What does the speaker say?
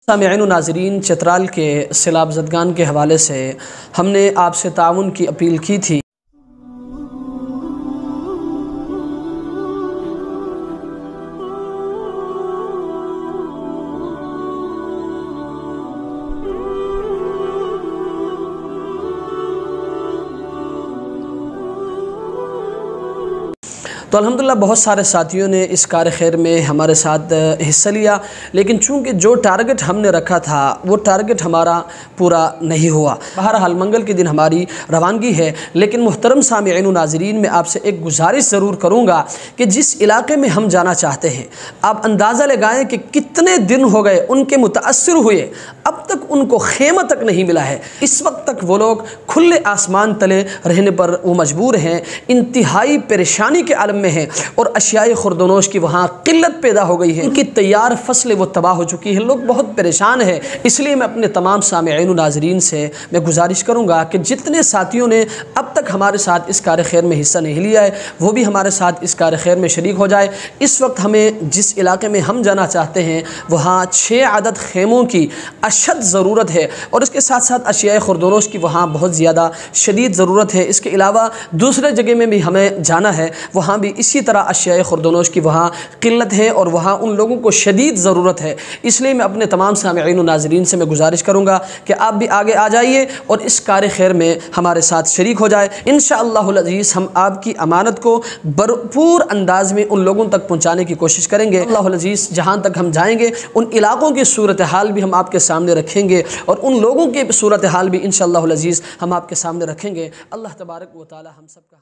سامعین و ناظرین، چترال کے سیلاب زدگان کے حوالے سے ہم نے آپ سے تعاون کی اپیل کی تھی۔ تو الحمدللہ بہت سارے ساتھیوں نے اس کار خیر میں ہمارے ساتھ حصہ لیا، لیکن چونکہ جو ٹارگٹ ہم نے رکھا تھا وہ ٹارگٹ ہمارا پورا نہیں ہوا۔ بہرحال منگل کے دن ہماری روانگی ہے، لیکن محترم سامعین و ناظرین، میں آپ سے ایک گزارش ضرور کروں گا کہ جس علاقے میں ہم جانا چاہتے ہیں، آپ اندازہ لگائیں کہ کتنے دن ہو گئے ان کے متاثر ہوئے، اب تک ان کو خیمہ تک نہیں ملا ہے۔ اس وقت تک وہ لوگ کھلے آسمان تلے رہنے پر وہ مجبور ہیں، انتہائی پریشانی کے عالم میں ہیں، اور اشیاء خوردونوش کی وہاں قلت پیدا ہو گئی ہے۔ ان کی تیار فصل وہ تباہ ہو چکی ہے، لوگ بہت پریشان ہیں۔ اس لیے میں اپنے تمام سامعین و ناظرین سے میں گزارش کروں گا کہ جتنے ساتھیوں نے اب تک ہمارے ساتھ اس کار خیر میں حصہ نہیں لیا ہے، وہ بھی ہمارے ساتھ اس کار خیر میں شریک ہو جائے۔ اس وقت ہمیں جس علاقے میں ہم جانا چاہتے ہیں وہاں 6 عدد خیموں کی اشد ضرورت ہے، اور اس کے ساتھ ساتھ اشیاء خوردونوش کی وہاں بہت زیادہ شدید ضرورت ہے۔ اس کے علاوہ دوسرے جگہ میں بھی ہمیں جانا ہے، وہاں بھی اسی طرح اشیاء خوردونوش کی وہاں قلت ہے اور وہاں ان لوگوں کو شدید ضرورت ہے۔ اس لیے میں اپنے تمام سامعین و ناظرین سے میں گزارش کروں گا کہ آپ بھی آگے آ جائیے اور اس کار خیر میں ہمارے ساتھ شریک ہو جائے۔ انشاءاللہ العزیز ہم آپ کی امانت کو بھرپور انداز میں ان لوگوں تک پہنچانے کی کوشش کریں گے۔ اللہ العزیز جہاں تک ہم جائیں گے ان علاقوں کی صورتحال بھی ہم آپ کے سامنے رکھیں گے، اور ان لوگوں کی صورتحال بھی انشاءاللہ العزیز ہم آپ کے سامنے رکھیں گے۔ اللہ تبارک و تعالی ہم سب کا